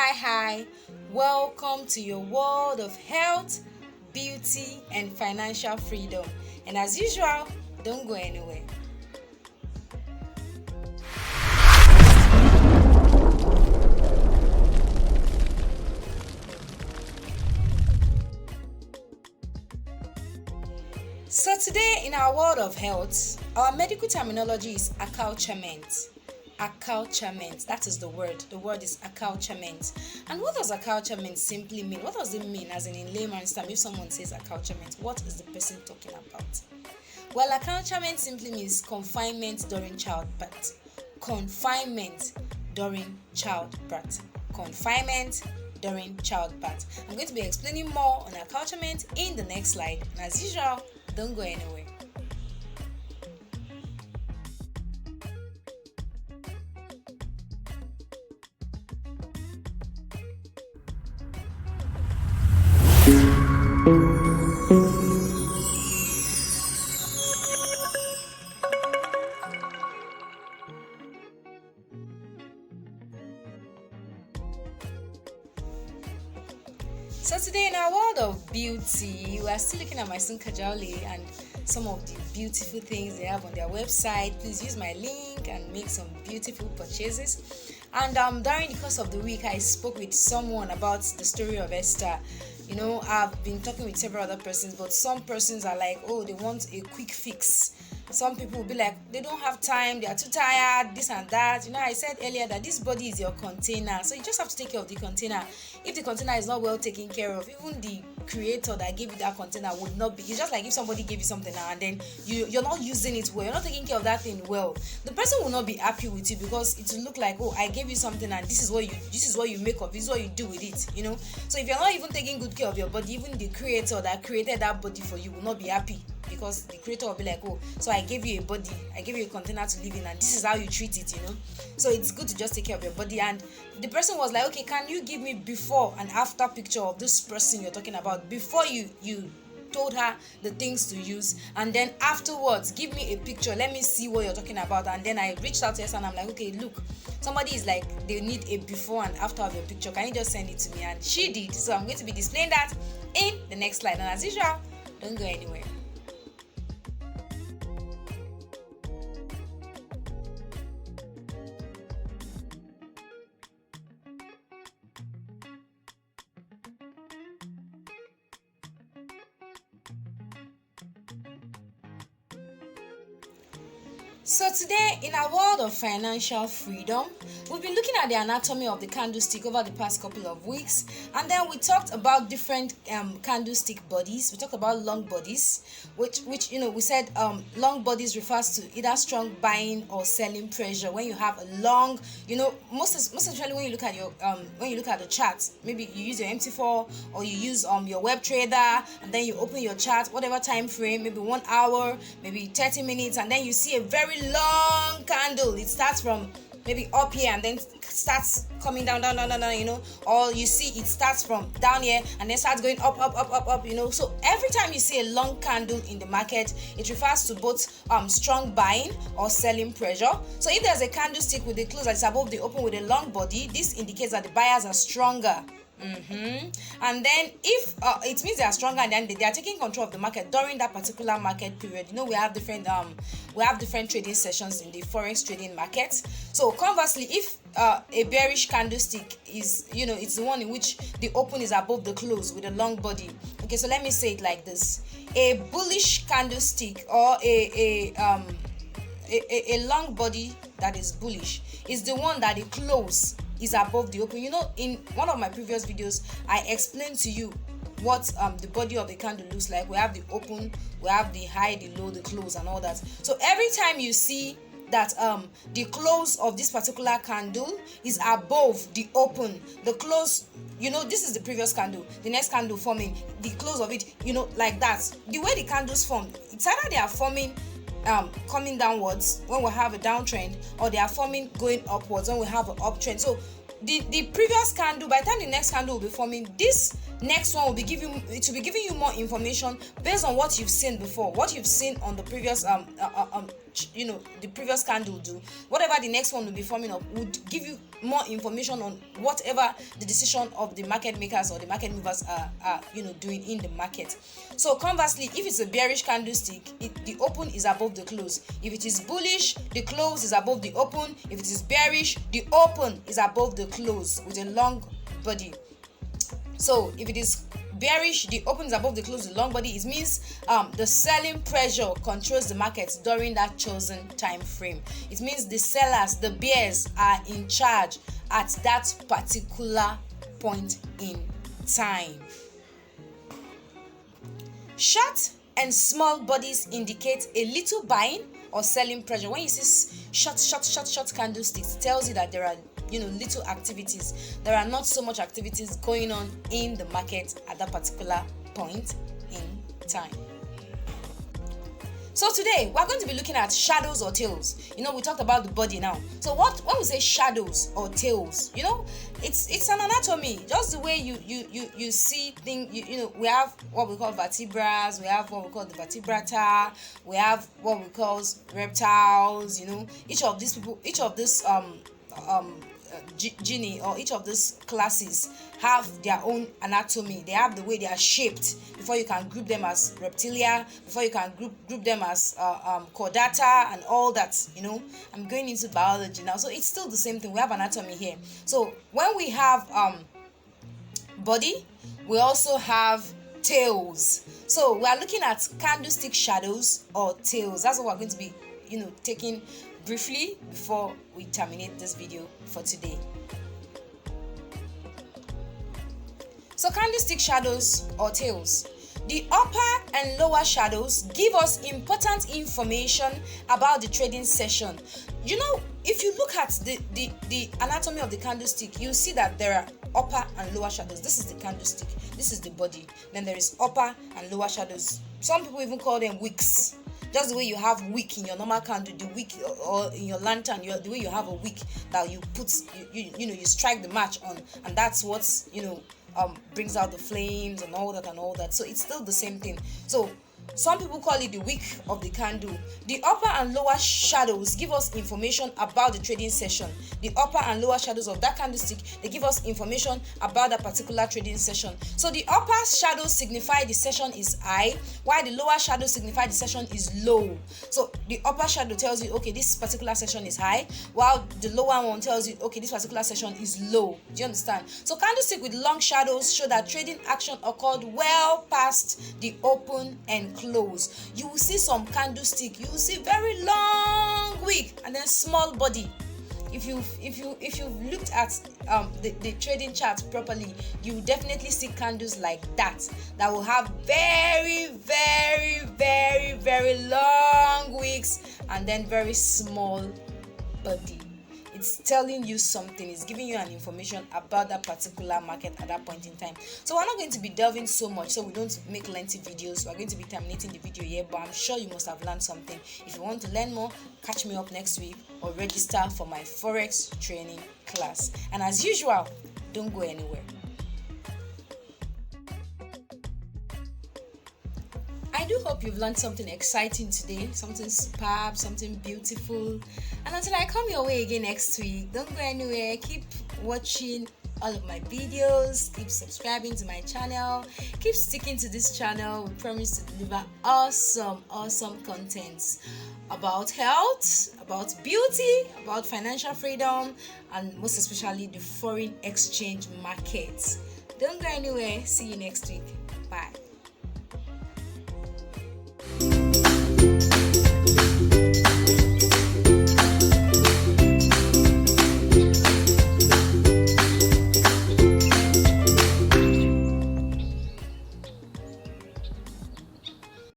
Hi. Welcome to your world of health, beauty, and financial freedom. And as usual, don't go anywhere. So today in our world of health, our medical terminology is accouchement. Accouchement, that is the word. The word is accouchement. And what does accouchement simply mean? What does it mean as in layman's term? If someone says accouchement, what is the person talking about? Well, accouchement simply means confinement during childbirth. Confinement during childbirth. Confinement during childbirth. I'm going to be explaining more on accouchement in the next slide. And as usual, don't go anywhere. So today in our world of beauty, we are still looking at my son Kajali and some of the beautiful things they have on their website. Please use my link and make some beautiful purchases. And during the course of the week, I spoke with someone about the story of Esther. I've been talking with several other persons, but some persons are like, oh, they want a quick fix. Some people will be like, they don't have time, they are too tired, this and that. I said earlier that this body is your container, so you just have to take care of the container. If the container is not well taken care of, even the creator that gave you that container would not be. It's just like if somebody gave you something now and then you're not using it well, you're not taking care of that thing well, the person will not be happy with you, because it will look like, oh, I gave you something and this is what you make of it, this is what you do with it. So if you're not even taking good care of your body, even the creator that created that body for you will not be happy, because the creator will be like, oh, so I gave you a body, I gave you a container to live in, and this is how you treat it. So it's good to just take care of your body. And the person was like, okay, can you give me before and after picture of this person you're talking about, before you told her the things to use, and then afterwards give me a picture, let me see what you're talking about. And then I reached out to her and I'm like, okay, look, somebody is like, they need a before and after of your picture, can you just send it to me? And she did. So I'm going to be displaying that in the next slide. And as usual, don't go anywhere. So today in our world of financial freedom, we've been looking at the anatomy of the candlestick over the past couple of weeks, and then we talked about different candlestick bodies. We talked about long bodies, which we said long bodies refers to either strong buying or selling pressure. When you have a long, most especially when you look at your when you look at the chart, maybe you use your MT4 or you use your web trader, and then you open your chart, whatever time frame, maybe 1 hour, maybe 30 minutes, and then you see a very long candle. It starts from maybe up here and then starts coming down, or you see it starts from down here and then starts going up. So every time you see a long candle in the market, it refers to both strong buying or selling pressure. So if there's a candlestick with the close that's above the open with a long body, this indicates that the buyers are stronger. And then if it means they are stronger, and then they are taking control of the market during that particular market period. We have different trading sessions in the forex trading market. So conversely, if a bearish candlestick is it's the one in which the open is above the close with a long body. Okay, so let me say it like this: a bullish candlestick or a long body that is bullish is the one that the close is above the open. In one of my previous videos, I explained to you what the body of the candle looks like. We have the open, we have the high, the low, the close, and all that. So every time you see that the close of this particular candle is above the open, the close, this is the previous candle, the next candle forming, the close of it, like that. The way the candles form, it's either they are forming coming downwards when we have a downtrend, or they are forming going upwards when we have an uptrend. So the previous candle, by the time the next candle will be forming, this next one will be giving you more information based on what you've seen before, what you've seen on the previous the previous candle do, whatever the next one will be forming up would give you more information on whatever the decision of the market makers or the market movers are doing in the market. So conversely, if it's a bearish candlestick, the open is above the close. If it is bullish, the close is above the open. If it is bearish, the open is above the close with a long body. So if it is bearish, the open is above the close, the long body. It means the selling pressure controls the market during that chosen time frame. It means the sellers, the bears, are in charge at that particular point in time. Short and small bodies indicate a little buying or selling pressure. When you see short candlesticks, it tells you that there are little activities. There are not so much activities going on in the market at that particular point in time. So today we're going to be looking at shadows or tails. We talked about the body now. So when we say shadows or tails, it's an anatomy. Just the way you see things. We have what we call vertebrae, we have what we call the vertebrata, we have what we call reptiles. Each of these genie or each of these classes have their own anatomy. They have the way they are shaped before you can group them as reptilia, before you can group them as chordata and all that. I'm going into biology now, so it's still the same thing. We have anatomy here. So when we have body, we also have tails. So we are looking at candlestick shadows or tails. That's what we're going to be taking briefly before we terminate this video for today. So candlestick shadows or tails. The upper and lower shadows give us important information about the trading session. If you look at the anatomy of the candlestick, you see that there are upper and lower shadows. This is the candlestick, this is the body. Then there is upper and lower shadows. Some people even call them wicks. Just the way you have wick in your normal candle, the wick, or in your lantern, the way you have a wick that you put, you strike the match on, and that's what's brings out the flames and all that. So it's still the same thing. So some people call it the wick of the candle. The upper and lower shadows give us information about the trading session. The upper and lower shadows of that candlestick, they give us information about that particular trading session. So the upper shadows signify the session is high, while the lower shadows signify the session is low. So the upper shadow tells you, okay, this particular session is high, while the lower one tells you, okay, this particular session is low. Do you understand? So candlestick with long shadows show that trading action occurred well past the open and close. You will see some candlestick, you will see very long wick and then small body. If you've looked at the trading chart properly, you will definitely see candles like that will have very, very, very, very long wicks and then very small body. It's telling you something, it's giving you an information about that particular market at that point in time. So we're not going to be delving so much, so we don't make lengthy videos. We're going to be terminating the video here, but I'm sure you must have learned something. If you want to learn more, catch me up next week or register for my Forex training class. And as usual, don't go anywhere. I do hope you've learned something exciting today, something superb, something beautiful. And until I come your way again next week, don't go anywhere. Keep watching all of my videos, keep subscribing to my channel, keep sticking to this channel. We promise to deliver awesome contents about health, about beauty, about financial freedom, and most especially the foreign exchange markets. Don't go anywhere. See you next week. Bye.